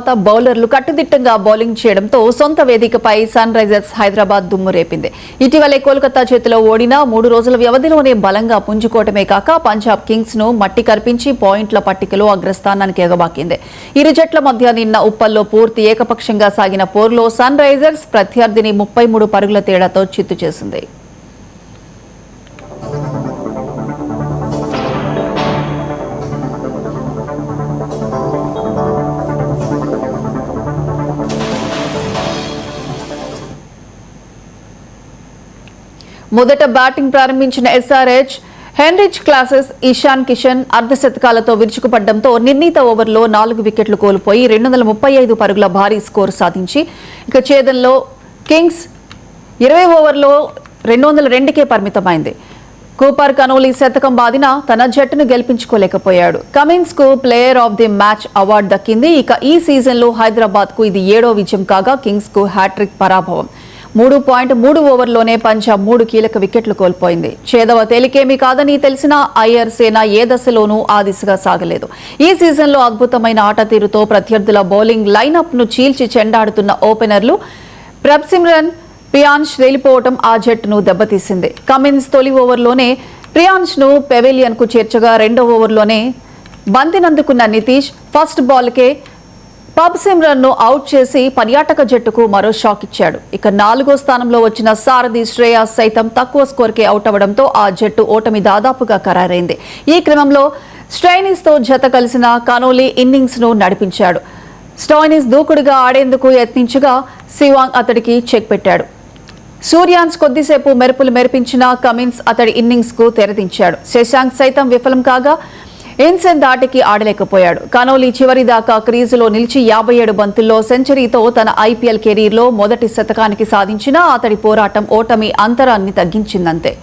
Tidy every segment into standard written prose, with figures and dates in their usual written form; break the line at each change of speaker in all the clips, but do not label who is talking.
తర్వాత బౌలర్లు కట్టుదిట్టంగా బౌలింగ్ చేయడంతో సొంత వేదికపై సన్ రైజర్స్ హైదరాబాద్ దుమ్ము రేపింది. ఇటీవలే కోల్కతా చేతిలో ఓడిన 3 రోజుల వ్యవధిలోనే బలంగా పుంజుకోవటమే కాక పంజాబ్ కింగ్స్ ను మట్టి కర్పించి పాయింట్ల పట్టికలో అగ్రస్థానానికి ఎగబాకింది. ఇరు జట్ల మధ్య నిన్న ఉప్పల్లో పూర్తి ఏకపక్షంగా సాగిన పోరులో సన్ రైజర్స్ ప్రత్యర్థిని 33 పరుగుల తేడాతో చిత్తు చేసింది. మొదట బ్యాటింగ్ ప్రారంభించిన SRH Heinrich Klaasen Ishan Kishan అర్ధశతకాలతో విరుచుకుపడడంతో నిర్ణీత ఓవర్లో 4 వికెట్లు కోల్పోయి 235 పరుగుల భారీ స్కోరు సాధించి ఇక ఛేదనలో కింగ్స్ 20 ఓవర్లో 202కే పరిమితమైంది. కూపర్ కనోలీ శతకం బాదిన తన జట్టును గెలిపించుకోలేకపోయాడు. కమిన్స్ కు player of the match award దక్కింది. ఇక ఈ సీజన్లో హైదరాబాద్ కు ఇది 7వ విజయం కాగా కింగ్స్ కు హ్యాట్రిక్ పరాభవం. 3.3 ఓవర్లోనే పంజాబ్ 3 కీలక వికెట్లు కోల్పోయింది. చేదవ తేలికేమీ కాదని తెలిసిన అయ్యర్ సేన ఏ దశలోనూ ఆ దిశగా సాగలేదు. ఈ సీజన్లో అద్భుతమైన ఆట తీరుతో ప్రత్యర్థుల బౌలింగ్ లైనప్ ను చీల్చి చెండాడుతున్న ఓపెనర్లు ప్రభ్సిమ్రన్ ప్రియాన్ష్ వెళ్లిపోవడం ఆ జట్టును దెబ్బతీసింది. కమిన్స్ తొలి ఓవర్లోనే ప్రియాన్ష్ ను పెవిలియన్ కు చేర్చగా 2వ ఓవర్లోనే బంతినందుకున్న నితీష్ ఫస్ట్ బాల్కే ప్రభ్సిమ్రన్ ను అవుట్ చేసి పర్యాటక జట్టుకు మరో షాక్ ఇచ్చాడు. ఇక 4వ స్థానంలో వచ్చిన సారథి శ్రేయాస్ సైతం తక్కువ స్కోర్కే అవుట్ అవడంతో ఆ జట్టు ఓటమి దాదాపుగా ఖరారైంది. ఈ క్రమంలో స్టోయినిస్ తో జత కలిసిన కనోలీ ఇన్నింగ్స్ ను నడిపించాడు. స్టోయినిస్ దూకుడుగా ఆడేందుకు యత్నించగా సివాంగ్ అతడికి చెక్ పెట్టాడు. సూర్యాన్స్ కొద్దిసేపు మెరుపులు మెరిపించిన కమిన్స్ అతడి ఇన్నింగ్స్ కు తెరదించాడు. శశాంక్ సైతం విఫలం కాగా ఇన్సెన్ దాటికి ఆడలేకపోయాడు. కనోలీ చివరి దాకా క్రీజులో నిలిచి 57 బంతుల్లో సెంచరీతో తన ఐపీఎల్ కెరీర్లో మొదటి శతకానికి సాధించినా అతడి పోరాటం ఓటమి అంతరాన్ని తగ్గించిందంతే.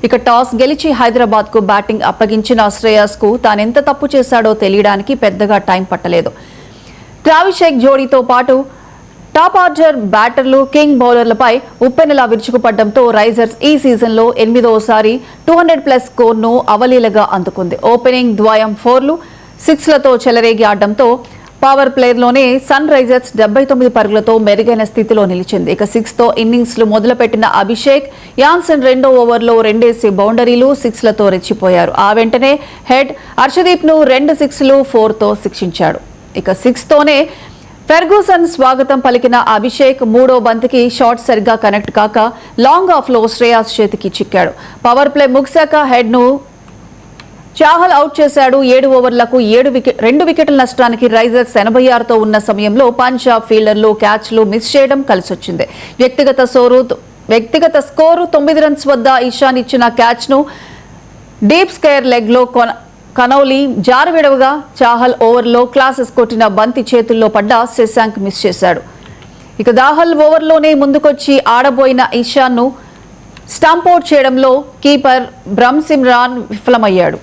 ఇక టాస్ గెలిచి హైదరాబాద్ కు బ్యాటింగ్ అప్పగించిన శ్రేయస్ కు తానెంత తప్పు చేశాడో తెలియడానికి పెద్దగా టైం పట్టలేదు. ట్రావిషేక్ జోడీతో పాటు టాప్ ఆర్డర్ బ్యాటర్లు కింగ్ బౌలర్లపై ఉప్పెనలా విరుచుకుపడడంతో రైజర్స్ ఈ సీజన్లో 8వసారి 200+ స్కోర్ను అవలీలగా అందుకుంది. ఓపెనింగ్ ద్వయం 4లు 6లతో చెలరేగి ఆడడంతో పవర్ ప్లేలోనే సన్ రైజర్స్ 79 పరుగులతో మెరుగైన స్థితిలో నిలిచింది. ఇక 6తో ఇన్నింగ్స్లు మొదలుపెట్టిన అభిషేక్ యాన్సన్ 2వ ఓవర్లో 2 బౌండరీలు 6లతో రెచ్చిపోయారు. ఆ వెంటనే హెడ్ హర్షదీప్ ను 2 6లు 4తో శిక్షించాడు. ఇక 6తోనే ఫెర్గూసన్ స్వాగతం పలికిన అభిషేక్ 3వ బంతికి షాట్ సరిగ్గా కనెక్ట్ కాక లాంగ్ ఆఫ్ లో శ్రేయాస్ చేతికి చిక్కాడు. పవర్ ప్లే ముగిశాక హెడ్ ను చాహల్ అవుట్ చేశాడు. 7 ఓవర్లకు 2 వికెట్ల నష్టానికి రైజర్స్ 86తో ఉన్న సమయంలో పంజాబ్ ఫీల్డర్లు క్యాచ్లు మిస్ చేయడం కలిసొచ్చింది. వ్యక్తిగత స్కోరు 9 రన్స్ వద్ద ఇషాన్ ఇచ్చిన క్యాచ్ ను డీప్ స్క్వేర్ లెగ్ లో కనౌలీ జారవిడవగా చాహల్ ఓవర్లో క్లాసెస్ కొట్టిన బంతి చేతుల్లో పడ్డ శశాంక్ మిస్ చేశాడు. ఇక దాహల్ ఓవర్లోనే ముందుకొచ్చి ఆడబోయిన ఇషాన్ ను స్టంపౌట్ చేయడంలో కీపర్ ప్రభ్సిమ్రన్ విఫలమయ్యాడు.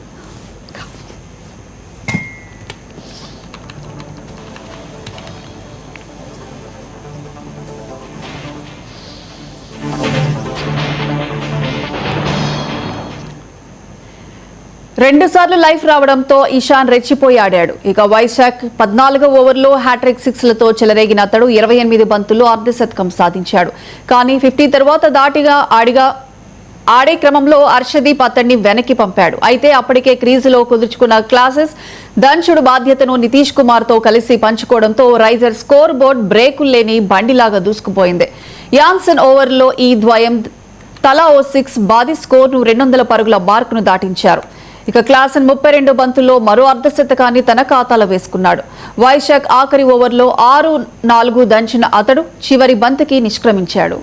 రెండుసార్లు లైఫ్ రావడంతో ఇషాన్ రెచ్చిపోయి ఆడాడు. ఇక వైశాఖ్ 14వ ఓవర్లో హ్యాట్రిక్ 6లతో చెలరేగిన అతడు 28 బంతుల్లో అర్ధశతకం సాధించాడు. కానీ 50 తర్వాత ఆడే క్రమంలో హర్షదీప్ అతడిని వెనక్కి పంపాడు. అయితే అప్పటికే క్రీజులో కుదుర్చుకున్న క్లాసెస్ దంచుడు బాధ్యతను నితీష్ కుమార్ తో కలిసి పంచుకోవడంతో రైజర్ స్కోర్ బోర్డ్ బ్రేకులు లేని బండిలాగా దూసుకుపోయింది. యాన్సన్ ఓవర్లో ఈ ద్వయం తలా ఓ 6 బాది స్కోర్ను 200 పరుగుల మార్కును దాటించారు. ఇక క్లాసన్ 32 బంతుల్లో మరో అర్ధశతకాన్ని తన ఖాతాలో వేసుకున్నాడు. వైశాఖ్ ఆఖరి ఓవర్లో 6-4 దంచిన అతడు చివరి బంతికి నిష్క్రమించాడు.